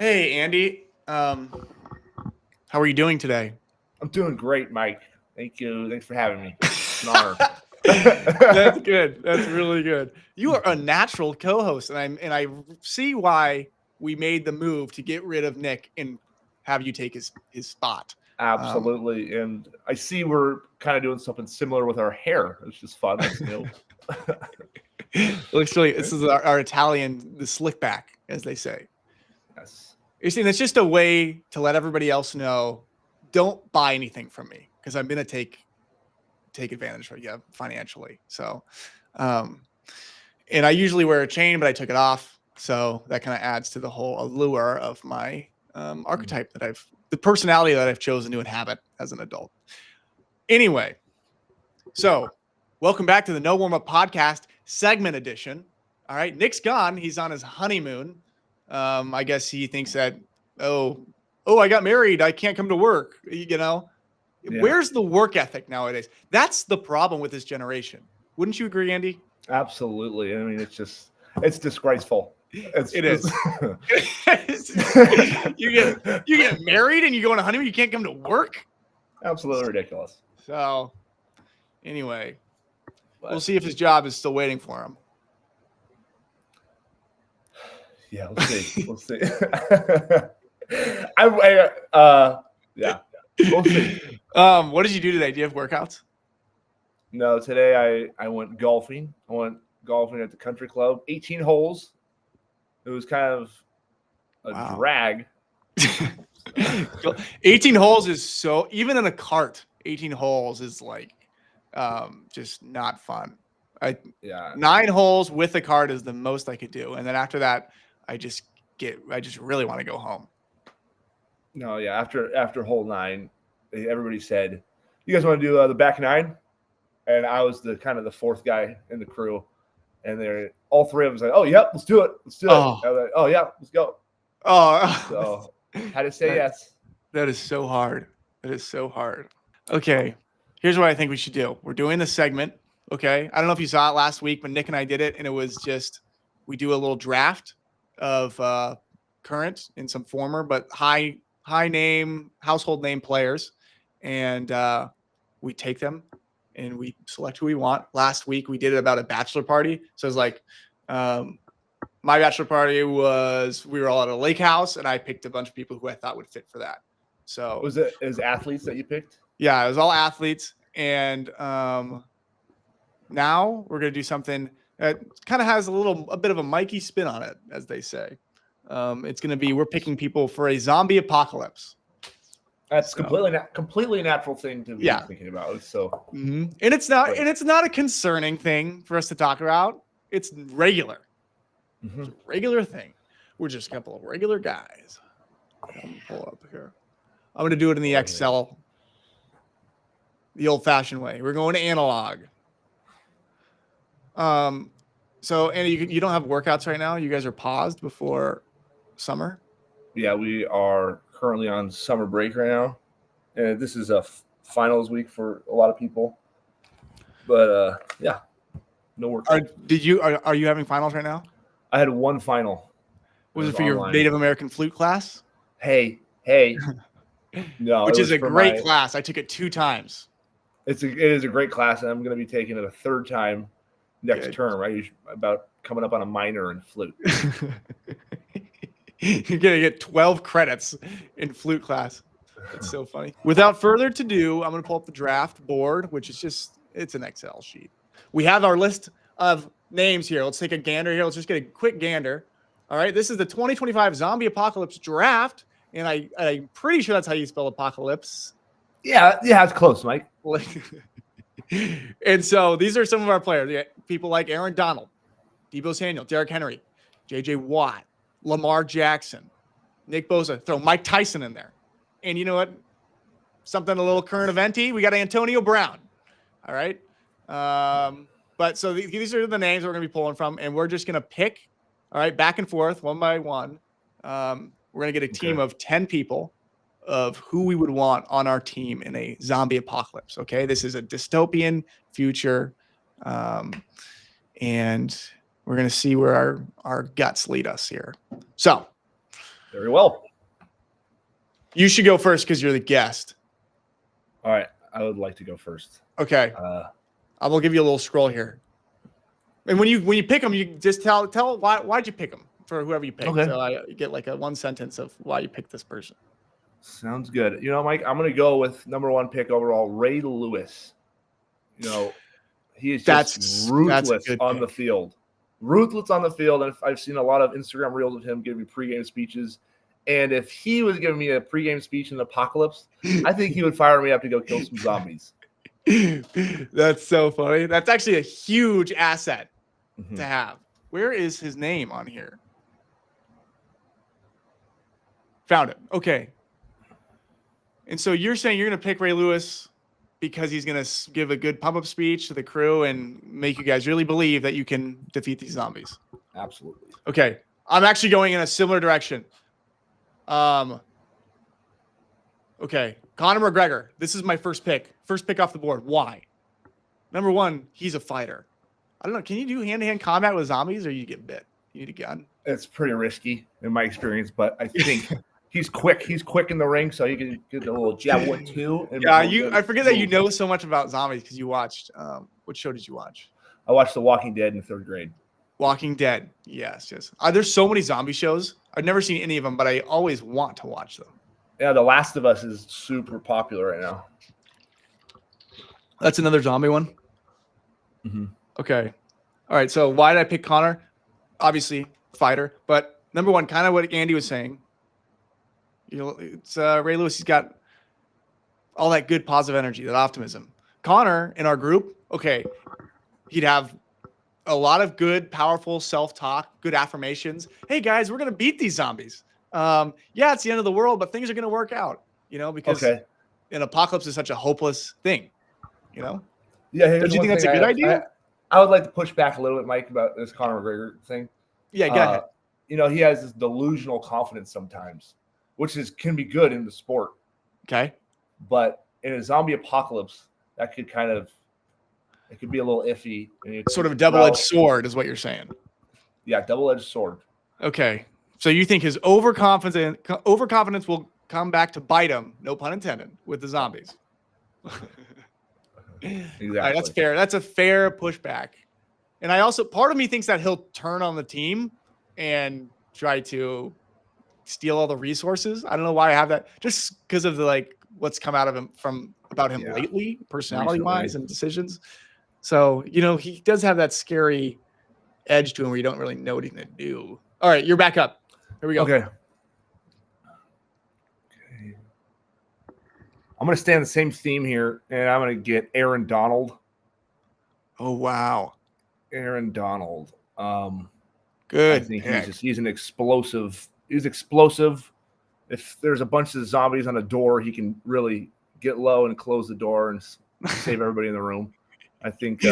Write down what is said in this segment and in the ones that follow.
Hey, Andy. How are you doing today? I'm doing great, Mike. Thank you. Thanks for having me. It's an honor. That's good. That's really good. You are a natural co-host, and I see why we made the move to get rid of Nick and have you take his spot. Um, Absolutely. And I see we're kind of doing something similar with our hair. It's just fun. That's new. looks really. This is our Italian, the slick back, as they say. Yes. You see, it's just a way to let everybody else know, don't buy anything from me because I'm gonna take advantage of you financially. So, um, and I usually wear a chain, but I took it off. So that kind of adds to the whole allure of my archetype the personality that I've chosen to inhabit as an adult. Anyway, so welcome back to the No Warm Up Podcast segment edition. All right, Nick's gone. He's on his honeymoon. I guess he thinks that, I got married. I can't come to work. Yeah. Where's the work ethic nowadays? That's the problem with this generation. Wouldn't you agree, Andy? Absolutely. I mean, it's disgraceful. It is. you get married and you go on a honeymoon. You can't come to work. Absolutely ridiculous. So, anyway, But, we'll see if his job is still waiting for him. Yeah, we'll see. We'll see. Yeah, we'll see. What did you do today? Do you have workouts? No, today I went golfing. I went golfing at the country club. 18 holes. It was kind of a drag. 18 holes is so, even in a cart, 18 holes is like just not fun. 9 holes with a cart is the most I could do. And then after that, I just really want to go home. No, yeah. After hole 9, everybody said, "You guys want to do the back 9?" And I was the kind of the fourth guy in the crew, and they're all three of us like, "Oh, yep, let's do it, let's do it." I was like, "Oh yeah, let's go." So had to say yes. That is so hard. That is so hard. Okay, here's what I think we should do. We're doing this segment. Okay, I don't know if you saw it last week, but Nick and I did it, and it was just we do a little draft of current and some former, but high name household name players, and we take them and we select who we want. Last week we did it about a bachelor party, so it's like my bachelor party was we were all at a lake house, and I picked a bunch of people who I thought would fit for that. So was it athletes that you picked? Yeah, it was all athletes, and now we're gonna do something that kind of has a bit of a Mikey spin on it, as they say. It's gonna be we're picking people for a zombie apocalypse. That's completely natural thing to be thinking about. So, and it's not a concerning thing for us to talk about. It's regular. Mm-hmm. It's a regular thing. We're just a couple of regular guys. I'm gonna pull up here. I'm gonna do it in the Excel, the old-fashioned way. We're going to analog. So Andy, you don't have workouts right now. You guys are paused before summer. Yeah, we are currently on summer break right now, and this is a finals week for a lot of people. But yeah, no work. Are you having finals right now? I had one final. Was it for your Native American flute class? Hey. No, which is a great class. I took it 2 times. It is a great class, and I'm going to be taking it a 3rd time next term. Right, about coming up on a minor in flute. You're gonna get 12 credits in flute class. It's so funny. Without further ado, I'm gonna pull up the draft board, which is it's an Excel sheet. We have our list of names here. Let's take a gander here. Let's just get a quick gander. All right, this is the 2025 Zombie Apocalypse Draft, and I'm pretty sure that's how you spell apocalypse. Yeah, it's close, Mike. And so these are some of our players. People like Aaron Donald, Deebo Samuel, Derrick Henry, J.J. Watt, Lamar Jackson, Nick Bosa. Throw Mike Tyson in there. And you know what? Something a little current eventy. We got Antonio Brown. All right. But so these are the names we're going to be pulling from, and we're just going to pick, all right, back and forth, one by one. We're going to get a team of 10 people of who we would want on our team in a zombie apocalypse. Okay. This is a dystopian future. And we're going to see where our guts lead us here. So Very well. You should go first because you're the guest. All right. I would like to go first. Okay. I will give you a little scroll here. And when you pick them, you just tell why'd you pick them for whoever you pick. Okay. So you get like a one sentence of why you picked this person. Sounds good. You know, Mike, I'm going to go with number 1 pick overall, Ray Lewis. You know, he is just ruthless on the field. Ruthless on the field. And I've seen a lot of Instagram reels of him giving pregame speeches. And if he was giving me a pregame speech in the apocalypse, I think he would fire me up to go kill some zombies. That's so funny. That's actually a huge asset to have. Where is his name on here? Found it. Okay. And so you're saying you're going to pick Ray Lewis because he's going to give a good pump-up speech to the crew and make you guys really believe that you can defeat these zombies. Absolutely. Okay. I'm actually going in a similar direction. Okay. Conor McGregor. This is my first pick. First pick off the board. Why? Number 1, he's a fighter. I don't know. Can you do hand-to-hand combat with zombies or you get bit? You need a gun? It's pretty risky in my experience, but I think he's quick. He's quick in the ring, so you can get a little jab 1-2. Yeah, I forget that you know so much about zombies because you watched. What show did you watch? I watched The Walking Dead in 3rd grade. Walking Dead. Yes. There's so many zombie shows. I've never seen any of them, but I always want to watch them. Yeah, The Last of Us is super popular right now. That's another zombie one? Mm-hmm. Okay. All right, so why did I pick Conor? Obviously, fighter. But number 1, kind of what Andy was saying. You know, it's Ray Lewis. He's got all that good positive energy, that optimism. Conor in our group, okay, he'd have a lot of good, powerful self-talk, good affirmations. Hey guys, we're gonna beat these zombies. Yeah, it's the end of the world, but things are gonna work out. You know, because an apocalypse is such a hopeless thing. You know. Yeah. Don't you think that's a good idea? I would like to push back a little bit, Mike, about this Conor McGregor thing. Yeah, go ahead. You know, he has this delusional confidence sometimes, which can be good in the sport. Okay. But in a zombie apocalypse, that could it could be a little iffy. Sort of a double-edged sword is what you're saying. Yeah, double-edged sword. Okay. So you think his overconfidence will come back to bite him, no pun intended, with the zombies. Exactly. All right, that's fair. That's a fair pushback. And I also, part of me thinks that he'll turn on the team and try to steal all the resources. I don't know why I have that, just because of the what's come out of him about him lately, personality-wise and decisions. So, you know, he does have that scary edge to him where you don't really know what he's going to do. All right, you're back up. Here we go. Okay. I'm going to stay on the same theme here, and I'm going to get Aaron Donald. Oh, wow. Aaron Donald. Good. I think he's an explosive. He's explosive. If there's a bunch of zombies on a door, he can really get low and close the door and save everybody in the room. I think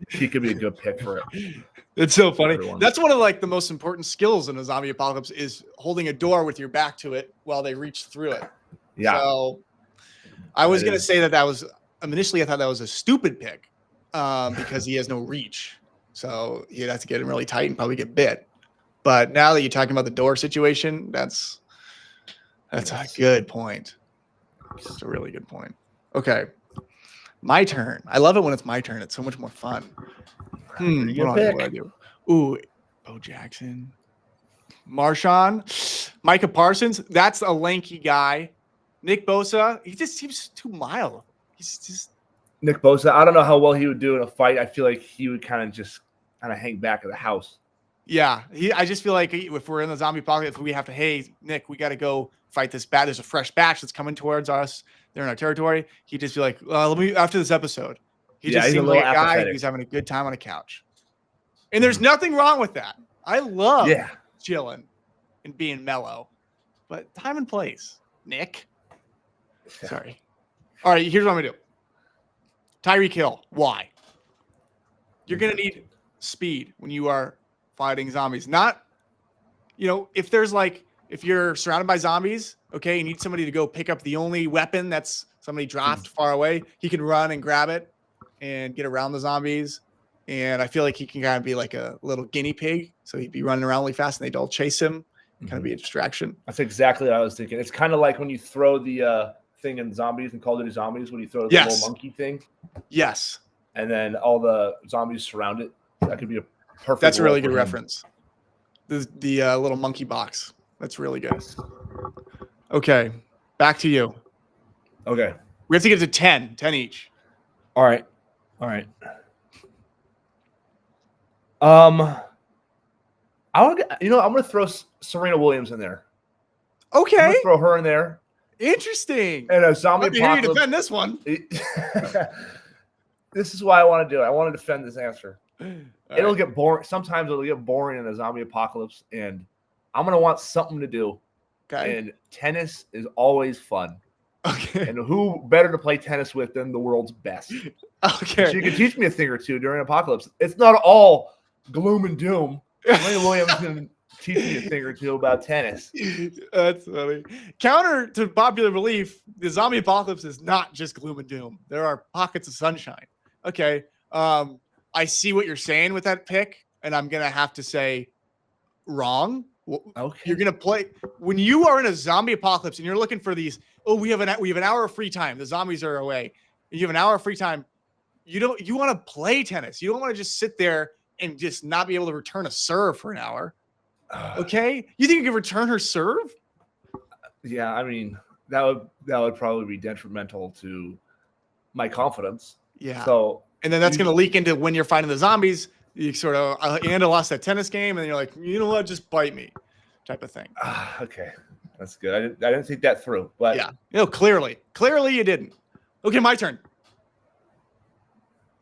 he could be a good pick for it. It's so funny. That's one of the most important skills in a zombie apocalypse is holding a door with your back to it while they reach through it. Yeah. So I was going to say that was initially I thought that was a stupid pick because he has no reach. So he'd have to get him really tight and probably get bit. But now that you're talking about the door situation, that's a good point. That's a really good point. Okay. My turn. I love it when it's my turn. It's so much more fun. What do I do? Ooh, Bo Jackson. Marshawn. Micah Parsons. That's a lanky guy. Nick Bosa. He just seems too mild. He's just Nick Bosa. I don't know how well he would do in a fight. I feel like he would kind of hang back at the house. Yeah. I just feel like if we're in the zombie apocalypse, we have to, hey, Nick, we got to go fight this bat. There's a fresh batch that's coming towards us. They're in our territory. He'd just be like, let me, after this episode, he just seems like a guy who's having a good time on a couch. And there's nothing wrong with that. I love chilling and being mellow, but time and place, Nick. Sorry. All right. Here's what I'm going to do. Tyreek Hill. Why? You're going to need speed when you are fighting zombies. Not, if you're surrounded by zombies, okay, you need somebody to go pick up the only weapon that's somebody dropped far away. He can run and grab it and get around the zombies. And I feel like he can kind of be like a little guinea pig. So he'd be running around really fast and they'd all chase him. kind of be a distraction. That's exactly what I was thinking. It's kind of like when you throw the thing in zombies and Call of Duty Zombies, when you throw the little monkey thing. Yes. And then all the zombies surround it. That could be a perfect. That's a really good reference. The little monkey box. That's really good. Okay. Back to you. Okay. We have to get to 10 each. All right. I'm gonna throw Serena Williams in there. Okay. I'm gonna throw her in there. Interesting. And a zombie apocalypse. Hear you defend this one. This is why I want to do it. I want to defend this answer. It'll get boring. Sometimes it'll get boring in a zombie apocalypse, and I'm gonna want something to do. Okay. And tennis is always fun. Okay. And who better to play tennis with than the world's best? Okay. So you can teach me a thing or two during apocalypse. It's not all gloom and doom. Serena Williams can teach me a thing or two about tennis. That's funny. Counter to popular belief, the zombie apocalypse is not just gloom and doom. There are pockets of sunshine. Okay. I see what you're saying with that pick, and I'm gonna have to say wrong. Okay. You're gonna play when you are in a zombie apocalypse and you're looking for these. Oh, we have an hour of free time. The zombies are away. You have an hour of free time. You want to play tennis. You don't want to just sit there and just not be able to return a serve for an hour. Okay, you think you can return her serve? Yeah, I mean that would probably be detrimental to my confidence. Yeah. So and then that's going to leak into when you're fighting the zombies. You sort of Anna lost that tennis game, and then you're like, you know what, just bite me, type of thing. Okay, that's good. I didn't think that through, but yeah, clearly you didn't. Okay, my turn.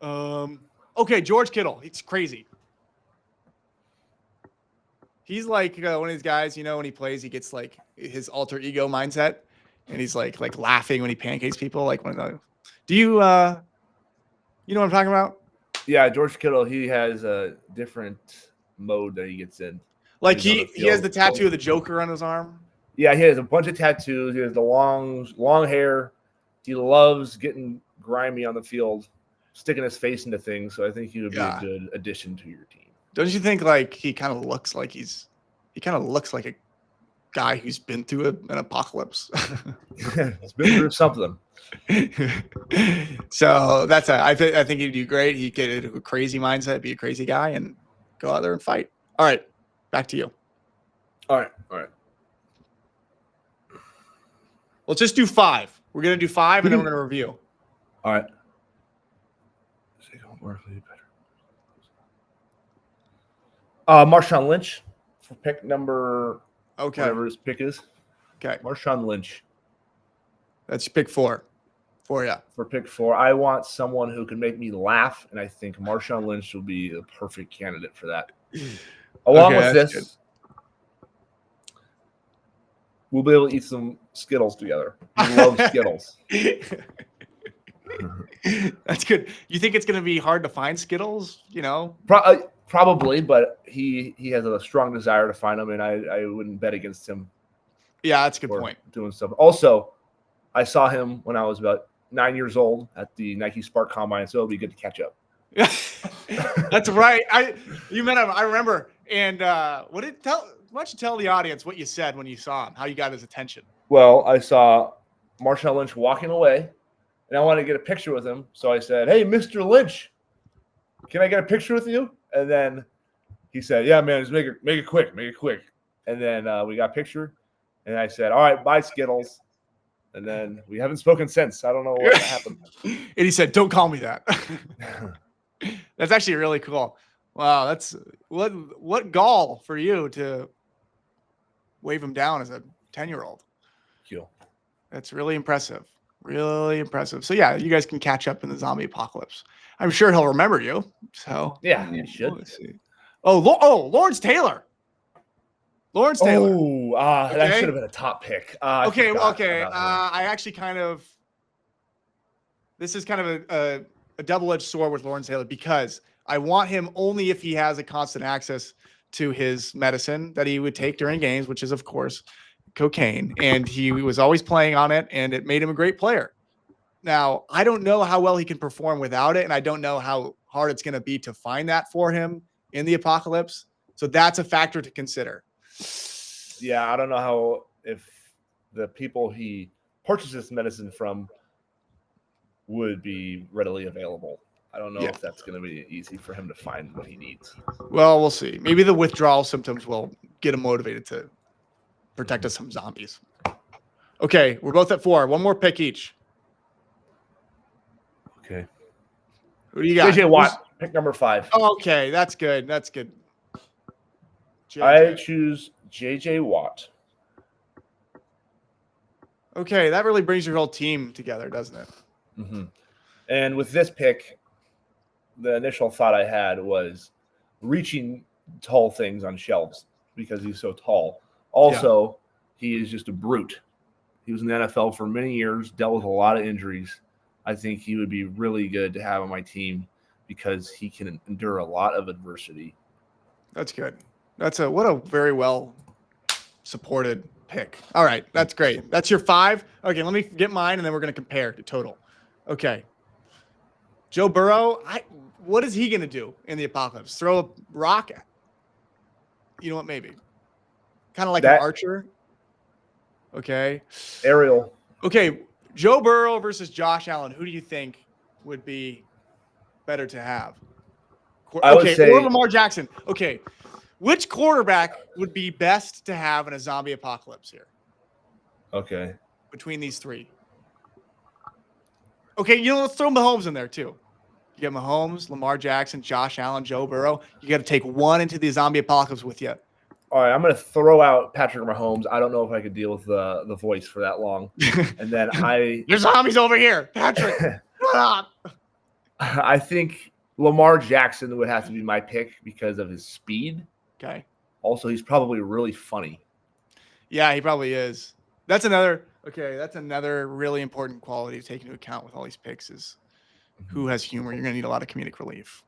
Okay, George Kittle. He's crazy. He's like one of these guys, when he plays, he gets like his alter ego mindset, and he's like laughing when he pancakes people. Like one of the. Do you know what I'm talking about? Yeah, George Kittle. He has a different mode that he gets in. Like he has the tattoo of the Joker on his arm. Yeah, he has a bunch of tattoos. He has the long hair. He loves getting grimy on the field, sticking his face into things. So I think he would be a good addition to your team. Don't you think like he kind of looks like a guy who's been through an apocalypse? He's been through something. So that's I think he'd do great. He get a crazy mindset, be a crazy guy, and go out there and fight. All right, back to you. All right. Let's just do 5. We're gonna do 5, and then we're gonna review. All right. Marshawn Lynch for pick number. Okay. Whatever his pick is. Okay. Marshawn Lynch. That's pick 4. For pick 4, I want someone who can make me laugh, and I think Marshawn Lynch will be the perfect candidate for that. Along with this, good. We'll be able to eat some Skittles together. We love Skittles. That's good. You think it's going to be hard to find Skittles? Probably, but he has a strong desire to find them, and I wouldn't bet against him. Yeah, that's a good point. Doing stuff. Also, I saw him when I was about 9 years old at the Nike Spark Combine, so it'll be good to catch up. That's right. You met him. I remember. And why don't you tell the audience what you said when you saw him, how you got his attention? Well, I saw Marshawn Lynch walking away, and I wanted to get a picture with him. So I said, "Hey, Mr. Lynch, can I get a picture with you?" And then he said, "Yeah, man, just make it quick. And then we got a picture, and I said, "All right, bye, Skittles." And then we haven't spoken since. I don't know what happened. And he said, "Don't call me that." That's actually really cool. Wow, that's what gall for you to wave him down as a 10-year-old. Cool. That's really impressive. Really impressive. So yeah, you guys can catch up in the zombie apocalypse. I'm sure he'll remember you. So yeah, he should. Let's see. Oh, Lawrence Taylor. Oh, that should have been a top pick. Okay. I actually this is kind of a double-edged sword with Lawrence Taylor because I want him only if he has a constant access to his medicine that he would take during games, which is, of course, cocaine. And he was always playing on it, and it made him a great player. Now, I don't know how well he can perform without it, and I don't know how hard it's going to be to find that for him in the apocalypse. So that's a factor to consider. Yeah, I don't know if the people he purchases medicine from would be readily available. I don't know Yeah. if that's going to be easy for him to find what he needs. Well, we'll see. Maybe the withdrawal symptoms will get him motivated to protect us from zombies. Okay, we're both at 4. One more pick each. Okay. Who do you got? JJ Watt, pick number 5. Okay, that's good. That's good. I choose JJ Watt. Okay, that really brings your whole team together, doesn't it? Mm-hmm. And with this pick, the initial thought I had was reaching tall things on shelves because he's so tall. Also, he is just a brute. He was in the NFL for many years, dealt with a lot of injuries. I think he would be really good to have on my team because he can endure a lot of adversity. That's good. What a very well supported pick. All right, that's great. That's your 5. Okay, let me get mine, and then we're going to compare the total. Okay. Joe Burrow, what is he going to do in the apocalypse? Throw a rock at? You know what? Maybe. Kind of like an archer. Okay. Aerial. Okay, Joe Burrow versus Josh Allen. Who do you think would be better to have? I would say, or Lamar Jackson. Okay, which quarterback would be best to have in a zombie apocalypse here? Okay. Between these 3. Okay, let's throw Mahomes in there too. You get Mahomes, Lamar Jackson, Josh Allen, Joe Burrow. You got to take one into the zombie apocalypse with you. All right, I'm going to throw out Patrick Mahomes. I don't know if I could deal with the voice for that long. And then there's zombies over here, Patrick. Shut up. I think Lamar Jackson would have to be my pick because of his speed. Okay. Also, he's probably really funny. Yeah, he probably is. That's another really important quality to take into account with all these picks is who has humor. You're going to need a lot of comedic relief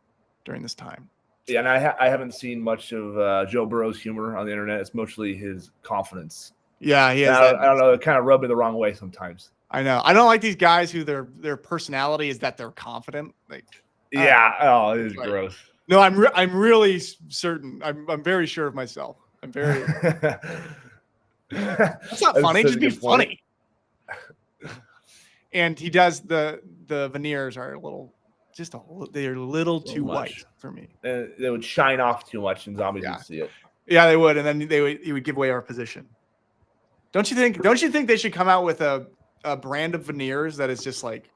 during this time. Yeah, and I haven't seen much of Joe Burrow's humor on the internet. It's mostly his confidence. Yeah, he has. I don't know. It kind of rubbed me the wrong way sometimes. I know. I don't like these guys who their personality is that they're confident. Like, it is gross. No, I'm really certain. I'm very sure of myself. I'm very. That's not funny. Just be funny. And he does the veneers are they're a little too white for me. They would shine off too much, and zombies would see it. Yeah, they would, and then he would give away our position. Don't you think they should come out with a brand of veneers that is just like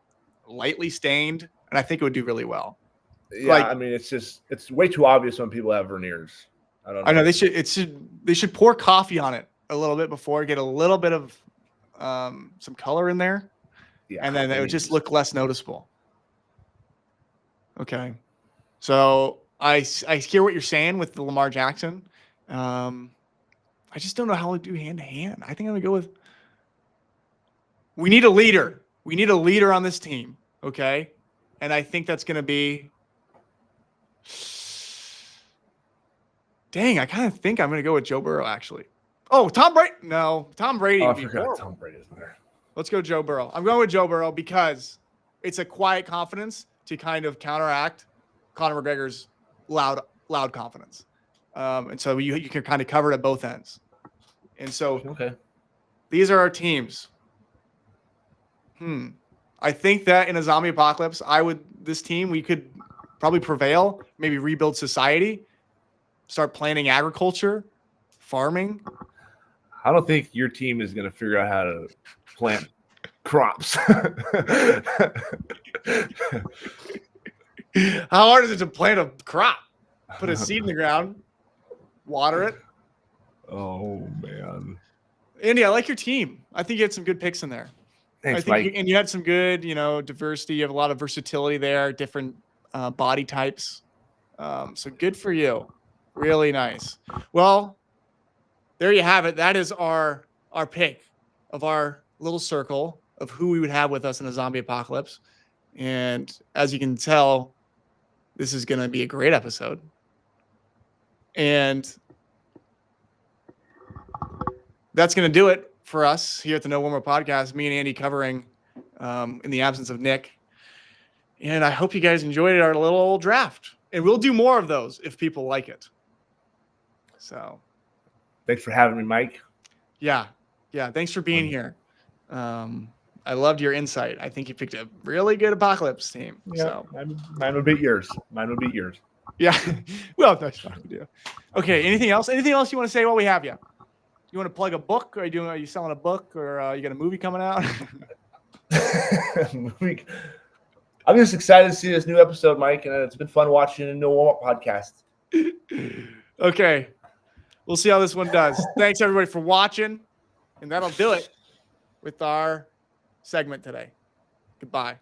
lightly stained, and I think it would do really well. Yeah, I mean, it's way too obvious when people have veneers. I don't know. I know they should pour coffee on it a little bit before, get a little bit of some color in there, and then it would just look less noticeable. Okay, so I hear what you're saying with the Lamar Jackson. I just don't know how to do hand to hand. I think I'm gonna go with. We need a leader. We need a leader on this team. Okay, and I think that's gonna be. Dang, I kind of think I'm gonna go with Joe Burrow actually. Oh, Tom Brady. No, Tom Brady. I forgot Tom Brady isn't there. Let's go Joe Burrow. I'm going with Joe Burrow because it's a quiet confidence to kind of counteract Conor McGregor's loud confidence. And so you can kind of cover it at both ends. And so these are our teams. I think that in a zombie apocalypse, we could probably prevail, maybe rebuild society, start planting agriculture, farming. I don't think your team is going to figure out how to plant crops. How hard is it to plant a crop? Put a seed in the ground, water it. Oh, man. Andy, I like your team. I think you had some good picks in there. Thanks, Mike. And you had some good, diversity. You have a lot of versatility there, different body types. So good for you. Really nice. Well, there you have it. That is our pick of our little circle of who we would have with us in a zombie apocalypse. And as you can tell, this is going to be a great episode. And that's going to do it for us here at the No Warmer Podcast. Me and Andy covering in the absence of Nick. And I hope you guys enjoyed our little old draft. And we'll do more of those if people like it. So thanks for having me, Mike. Yeah. Thanks for being here. I loved your insight. I think you picked a really good apocalypse team. Yeah, So mine would beat yours. yeah. Well, nice talking to you. Okay. Anything else? Anything else you want to say while we have you? You want to plug a book? Are you selling a book, or you got a movie coming out? I'm just excited to see this new episode, Mike, and it's been fun watching a new warm-up podcast. Okay. We'll see how this one does. Thanks everybody for watching, and that'll do it with our segment today. Goodbye.